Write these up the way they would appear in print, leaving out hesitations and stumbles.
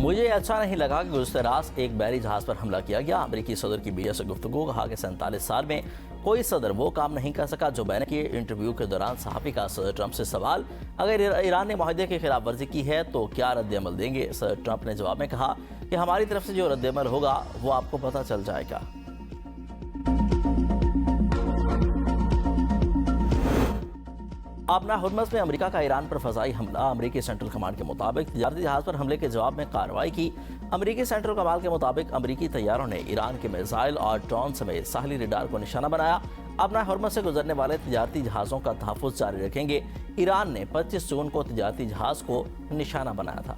مجھے اچھا نہیں لگا کہ گزشتہ رات ایک بحری جہاز پر حملہ کیا گیا۔ امریکی صدر کی میڈیا سے گفتگو، کہا کہ 47 سال میں کوئی صدر وہ کام نہیں کر سکا جو میں نے کیے۔ انٹرویو کے دوران صحافی کا صدر ٹرمپ سے سوال، اگر ایران نے معاہدے کی خلاف ورزی کی ہے تو کیا رد عمل دیں گے؟ صدر ٹرمپ نے جواب میں کہا کہ ہماری طرف سے جو رد عمل ہوگا وہ آپ کو پتہ چل جائے گا۔ آبنا ہرمز میں امریکہ کا ایران پر فضائی حملہ۔ امریکی سینٹرل کمانڈ کے مطابق تجارتی جہاز پر حملے کے جواب میں کارروائی کی۔ امریکی سینٹرل کمانڈ کے مطابق امریکی طیاروں نے ایران کے میزائل اور ڈرون سمیت ساحلی ریڈار کو نشانہ بنایا۔ آبنا ہرمز سے گزرنے والے تجارتی جہازوں کا تحفظ جاری رکھیں گے۔ ایران نے 25 جون کو تجارتی جہاز کو نشانہ بنایا تھا۔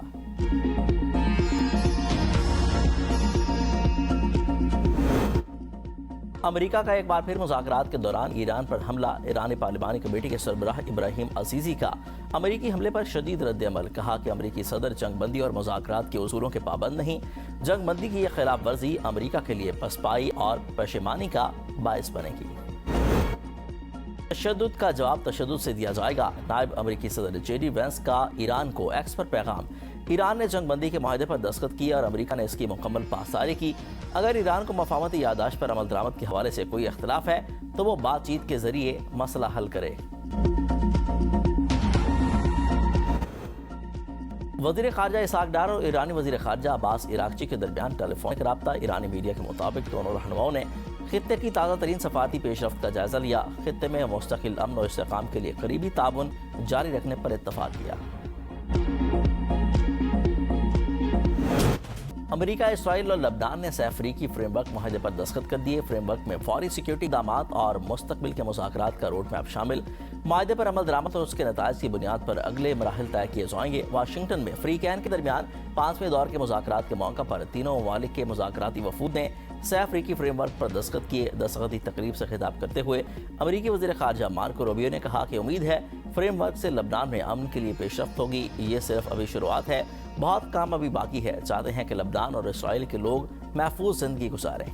امریکہ کا ایک بار پھر مذاکرات کے دوران ایران پر حملہ۔ ایرانی پارلیمانی کمیٹی کے سربراہ ابراہیم عزیزی کا امریکی حملے پر شدید رد عمل، کہا کہ امریکی صدر جنگ بندی اور مذاکرات کے اصولوں کے پابند نہیں۔ جنگ بندی کی یہ خلاف ورزی امریکہ کے لیے پسپائی اور پشیمانی کا باعث بنے گی۔ تشدد کا جواب تشدد سے دیا جائے گا۔ نائب امریکی صدر جے ڈی وینس کا ایران کو ایکس پر پیغام۔ ایران نے جنگ بندی کے معاہدے پر دستخط کیا اور امریکہ نے اس کی مکمل پاسداری کی۔ اگر ایران کو مفاہمتی یادداشت پر عمل درآمد کے حوالے سے کوئی اختلاف ہے تو وہ بات چیت کے ذریعے مسئلہ حل کرے۔ وزیر خارجہ اسحاق ڈار اور ایرانی وزیر خارجہ عباس عراقچی کے درمیان ٹیلی فونک رابطہ۔ ایرانی میڈیا کے مطابق دونوں رہنماؤں نے خطے کی تازہ ترین سفارتی پیش رفت کا جائزہ لیا۔ خطے میں مستقل امن و استحکام کے لیے قریبی تعاون جاری رکھنے پر اتفاق کیا۔ امریکہ، اسرائیل اور لبنان نے سہ افریقی فریم ورک معاہدے پر دستخط کر دیے۔ فریم ورک میں فوری سیکیورٹی اقدامات اور مستقبل کے مذاکرات کا روڈ میپ شامل۔ معاہدے پر عمل درآمد اور اس کے نتائج کی بنیاد پر اگلے مراحل طے کیے جائیں گے۔ واشنگٹن میں فریقین کے درمیان 5ویں دور کے مذاکرات کے موقع پر تینوں ممالک کے مذاکراتی وفود نے سہ افریقی فریم ورک پر دستخط کیے۔ دستخطی تقریب سے خطاب کرتے ہوئے امریکی وزیر خارجہ مارکو روبیو نے کہا کہ امید ہے فریم ورک سے لبنان میں امن کے لیے پیش رفت ہوگی۔ یہ صرف ابھی شروعات ہے، بہت کام ابھی باقی ہے۔ چاہتے ہیں کہ لبنان اور اسرائیل کے لوگ محفوظ زندگی گزاریں۔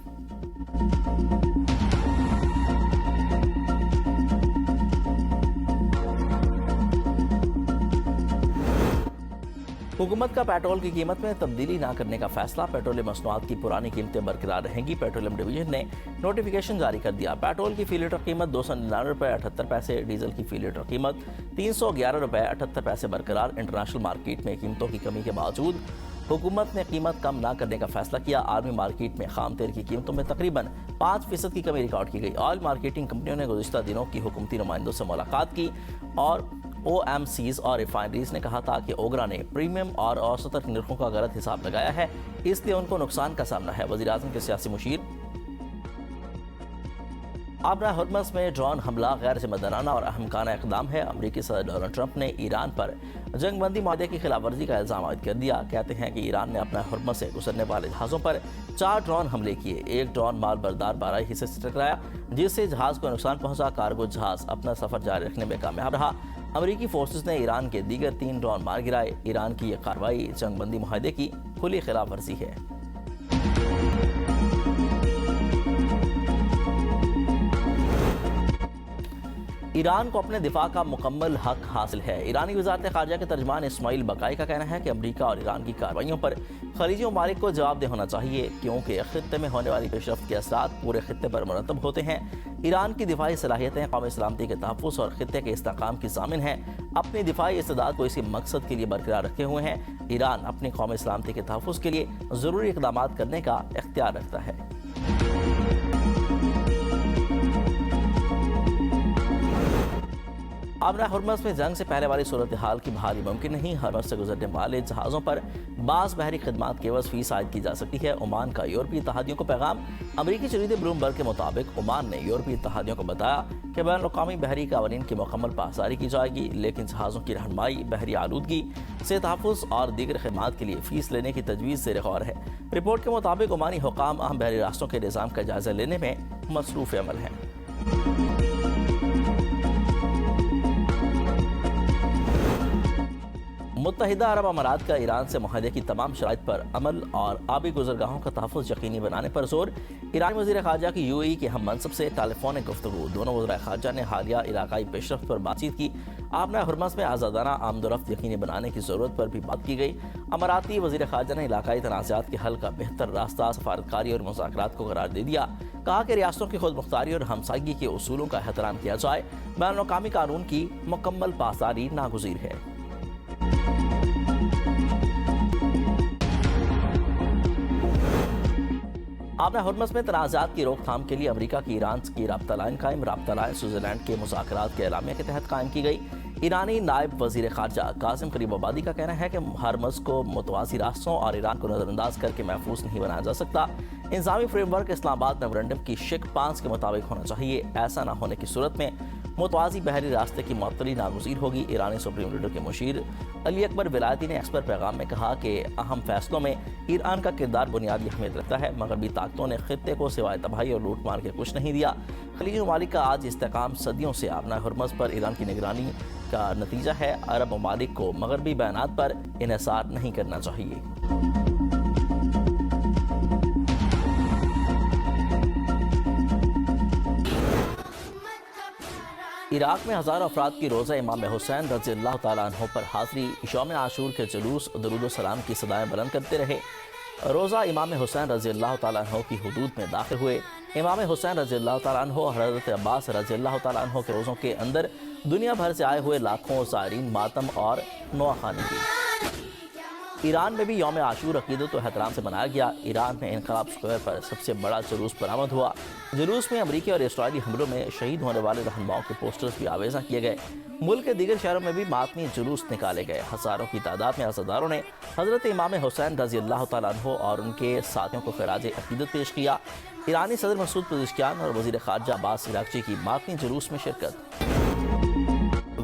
حکومت کا پیٹرول کی قیمت میں تبدیلی نہ کرنے کا فیصلہ۔ پیٹرولیم مصنوعات کی پرانی قیمتیں برقرار رہیں گی۔ پیٹرولیم ڈویژن نے نوٹیفیکیشن جاری کر دیا۔ پیٹرول کی فی لیٹر قیمت 299 روپے 78 پیسے، ڈیزل کی فی لیٹر قیمت 311 روپے 78 پیسے برقرار۔ انٹرنیشنل مارکیٹ میں قیمتوں کی کمی کے باوجود حکومت نے قیمت کم نہ کرنے کا فیصلہ کیا۔ عالمی مارکیٹ میں خام تیل کی قیمتوں میں تقریباً 5% کی کمی ریکارڈ کی گئی۔ آئل مارکیٹنگ کمپنیوں نے گزشتہ دنوں کی حکومتی نمائندوں سے ملاقات کی اور او ایم سیز اور ریفائنریز نے کہا تھا کہ اوگرا نے پریمیم اور اوسط نرخوں کا غلط حساب لگایا ہے، اس لیے ان کو نقصان کا سامنا ہے۔ وزیر اعظم کے سیاسی مشیر آبنا ہرمز میں ڈرون حملہ غیر ذمہ دارانہ اور احمقانہ اقدام ہے۔ امریکی صدر ڈونلڈ ٹرمپ نے ایران پر جنگ بندی معاہدے کی خلاف ورزی کا الزام عائد کر دیا۔ کہتے ہیں کہ ایران نے اپنا ہرمز سے گزرنے والے جہازوں پر 4 ڈرون حملے کیے۔ ایک ڈرون مال بردار بارائی حصے سے ٹکرایا جس سے جہاز کو نقصان پہنچا۔ کارگو جہاز اپنا سفر جاری رکھنے میں کامیاب رہا۔ امریکی فورسز نے ایران کے دیگر 3 ڈرون مار گرائے۔ ایران کی یہ کارروائی جنگ بندی معاہدے کی کھلی خلاف ورزی ہے۔ ایران کو اپنے دفاع کا مکمل حق حاصل ہے۔ ایرانی وزارت خارجہ کے ترجمان اسماعیل بقائی کا کہنا ہے کہ امریکہ اور ایران کی کارروائیوں پر خلیجی ممالک کو جواب دہ ہونا چاہیے، کیونکہ خطے میں ہونے والی پیش رفت کے اثرات پورے خطے پر مرتب ہوتے ہیں۔ ایران کی دفاعی صلاحیتیں قومی سلامتی کے تحفظ اور خطے کے استحکام کی ضامن ہیں۔ اپنی دفاعی استعداد کو اسی مقصد کے لیے برقرار رکھے ہوئے ہیں۔ ایران اپنی قومی سلامتی کے تحفظ کے لیے ضروری اقدامات کرنے کا اختیار رکھتا ہے۔ آبنا ہرمز میں جنگ سے پہلے والی صورتحال کی بحالی ممکن نہیں۔ ہرمز سے گزرنے والے جہازوں پر بعض بحری خدمات کے عوض فیس عائد کی جا سکتی ہے۔ عمان کا یورپی اتحادیوں کو پیغام۔ امریکی جریدے بلومبرگ کے مطابق عمان نے یورپی اتحادیوں کو بتایا کہ بین الاقوامی بحری قوانین کی مکمل پاسداری کی جائے گی، لیکن جہازوں کی رہنمائی، بحری آلودگی سے تحفظ اور دیگر خدمات کے لیے فیس لینے کی تجویز زیر غور ہے۔ رپورٹ کے مطابق عمانی حکام اہم بحری راستوں کے نظام کا جائزہ لینے میں مصروف عمل ہیں۔ متحدہ عرب امارات کا ایران سے معاہدے کی تمام شرائط پر عمل اور آبی گزرگاہوں کا تحفظ یقینی بنانے پر زور۔ ایرانی وزیر خارجہ کی یو اے ای کے ہم منصب سے ٹیلی فونک گفتگو۔ دونوں وزرائے خارجہ نے حالیہ علاقائی پیش رفت پر بات چیت کی۔ آبنہ ہرمز میں آزادانہ آمد و رفت یقینی بنانے کی ضرورت پر بھی بات کی گئی۔ اماراتی وزیر خارجہ نے علاقائی تنازعات کے حل کا بہتر راستہ سفارتکاری اور مذاکرات کو قرار دے دیا۔ کہا کہ ریاستوں کی خود مختاری اور ہمسائیگی کے اصولوں کا احترام کیا جائے۔ بین الاقوامی قانون کی مکمل پاسداری ناگزیر ہے۔ آبنہ ہرمز میں تنازعات کی روک تھام کے لیے امریکہ کی ایران کی رابطہ لائن قائم۔ رابطہ لائن سوئٹزرلینڈ کے مذاکرات کے اعلامیہ کے تحت قائم کی گئی۔ ایرانی نائب وزیر خارجہ قاسم غریب آبادی کا کہنا ہے کہ ہرمز کو متوازی راستوں اور ایران کو نظر انداز کر کے محفوظ نہیں بنایا جا سکتا۔ انتظامی فریم ورک اسلام آباد میمورنڈم کی شق 5 کے مطابق ہونا چاہیے۔ ایسا نہ ہونے کی صورت میں متوازی بحری راستے کی معطلی ناگزیر ہوگی۔ ایرانی سپریم لیڈر کے مشیر علی اکبر ولایتی نے ایکسپر پیغام میں کہا کہ اہم فیصلوں میں ایران کا کردار بنیادی اہمیت رکھتا ہے۔ مغربی طاقتوں نے خطے کو سوائے تباہی اور لوٹ مار کے کچھ نہیں دیا۔ خلیجی ممالک کا آج استحکام صدیوں سے آبنہ ہرمز پر ایران کی نگرانی کا نتیجہ ہے۔ عرب ممالک کو مغربی بیانات پر انحصار نہیں کرنا چاہیے۔ عراق میں ہزاروں افراد کی روزہ امام حسین رضی اللہ تعالیٰ عنہ پر حاضری۔ یوم عاشور کے جلوس درود و سلام کی صدائیں بلند کرتے رہے۔ روزہ امام حسین رضی اللہ تعالیٰ عنہ کی حدود میں داخل ہوئے۔ امام حسین رضی اللہ تعالیٰ عنہ اور حضرت عباس رضی اللہ تعالیٰ عنہ کے روزوں کے اندر دنیا بھر سے آئے ہوئے لاکھوں زائرین ماتم اور نواخوانی کی۔ ایران میں بھی یوم عاشور عقیدت و احترام سے منایا گیا۔ ایران میں انقلاب اسکوائر پر سب سے بڑا جلوس برآمد ہوا۔ جلوس میں امریکی اور اسرائیلی حملوں میں شہید ہونے والے رہنماؤں کے پوسٹرز بھی آویزاں کیے گئے۔ ملک کے دیگر شہروں میں بھی ماتمی جلوس نکالے گئے۔ ہزاروں کی تعداد میں عزاداروں نے حضرت امام حسین رضی اللہ تعالیٰ عنہ اور ان کے ساتھیوں کو خراج عقیدت پیش کیا۔ ایرانی صدر مسعود پزشکیان اور وزیر خارجہ عباس عراقچی کی ماتمی جلوس میں شرکت۔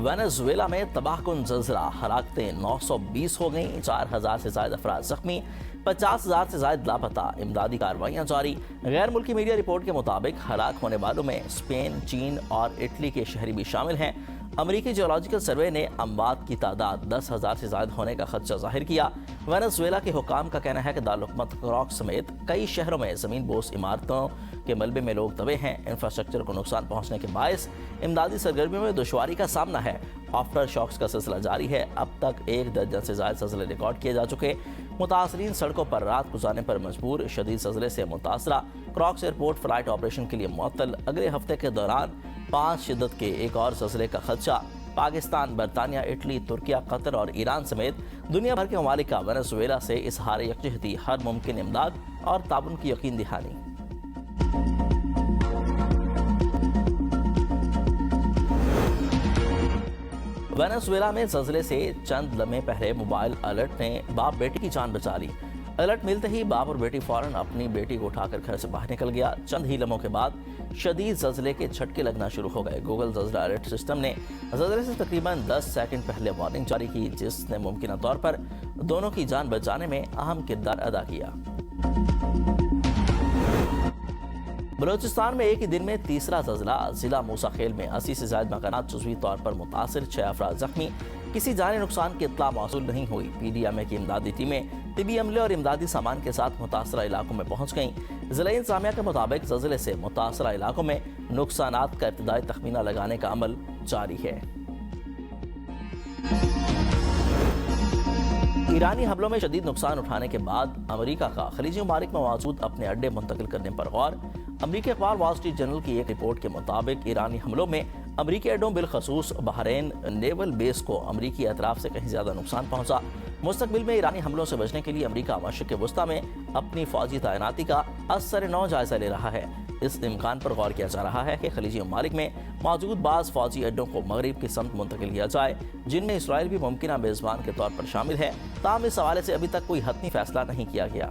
وینزویلا میں تباہ کن زلزلہ، ہلاکتیں 920 ہو گئیں، 4000 سے زائد افراد زخمی، 50,000 سے زائد لاپتہ، امدادی کارروائیاں جاری۔ غیر ملکی میڈیا رپورٹ کے مطابق ہلاک ہونے والوں میں اسپین، چین اور اٹلی کے شہری بھی شامل ہیں۔ امریکی جیولوجیکل سروے نے اموات کی تعداد 10,000 سے زائد ہونے کا خدشہ ظاہر کیا۔ وینزویلا کے حکام کا کہنا ہے کہ دارالحکومت کراکس سمیت کئی شہروں میں زمین بوس عمارتوں کے ملبے میں لوگ دبے ہیں۔ انفراسٹرکچر کو نقصان پہنچنے کے باعث امدادی سرگرمیوں میں دشواری کا سامنا ہے۔ آفٹر شاکس کا سلسلہ جاری ہے۔ اب تک 1 درجن سے زائد زلزلے ریکارڈ کیے جا چکے۔ متاثرین سڑکوں پر رات گزارنے پر مجبور۔ شدید زلزلے سے متاثرہ کراکس ایئرپورٹ فلائٹ آپریشن کے لیے معطل۔ اگلے ہفتے کے دوران 5 شدت کے ایک اور زلزلے کا خدشہ۔ پاکستان، برطانیہ، اٹلی، ترکیہ، قطر اور ایران سمیت دنیا بھر کے ممالک کا وینزویلا سے اظہار یکجہتی، ہر ممکن امداد اور تعاون کی یقین دہانی۔ وینزویلا میں زلزلے سے چند لمحے پہلے موبائل الرٹ نے باپ بیٹی کی جان بچا لی۔ الرٹ ملتے ہی باپ اور بیٹی فوراً اپنی بیٹی کو اٹھا کر گھر سے باہر نکل گیا۔ چند ہی لمحوں کے بعد شدید زلزلے کے جھٹکے لگنا شروع ہو گئے۔ گوگل زلزلہ الرٹ سسٹم نے زلزلے سے تقریباً 10 سیکنڈ پہلے وارننگ جاری کی، جس نے ممکنہ طور پر دونوں کی جان بچانے میں اہم کردار ادا کیا۔ بلوچستان میں ایک ہی دن میں تیسرا زلزلہ، ضلع موسیٰ خیل میں 80 سے زائد مکانات جزوی طور پر متاثر، 6 افراد زخمی، کسی جانی نقصان کی اطلاع موصول نہیں ہوئی۔ پی ڈی ایم اے کی امدادی ٹیمیں طبی عملے اور امدادی سامان کے ساتھ متاثرہ علاقوں میں پہنچ گئیں۔ ضلعی انتظامیہ کے مطابق زلزلے سے متاثرہ علاقوں میں نقصانات کا ابتدائی تخمینہ لگانے کا عمل جاری ہے۔ ایرانی حملوں میں شدید نقصان اٹھانے کے بعد امریکہ کا خلیجی ممالک میں موجود اپنے اڈے منتقل کرنے پر غور۔ امریکی اخبار وال اسٹریٹ جرنل کی ایک رپورٹ کے مطابق ایرانی حملوں میں امریکی اڈوں بالخصوص بحرین نیول بیس کو امریکی اطراف سے کہیں زیادہ نقصان پہنچا۔ مستقبل میں ایرانی حملوں سے بچنے کے لیے امریکہ مشرق وسطیٰ میں اپنی فوجی تعیناتی کا ازسر نو جائزہ لے رہا ہے۔ اس امکان پر غور کیا جا رہا ہے کہ خلیجی ممالک میں موجود بعض فوجی اڈوں کو مغرب کی سمت منتقل کیا جائے، جن میں اسرائیل بھی ممکنہ میزبان کے طور پر شامل ہے۔ تاہم اس حوالے سے ابھی تک کوئی حتمی فیصلہ نہیں کیا گیا۔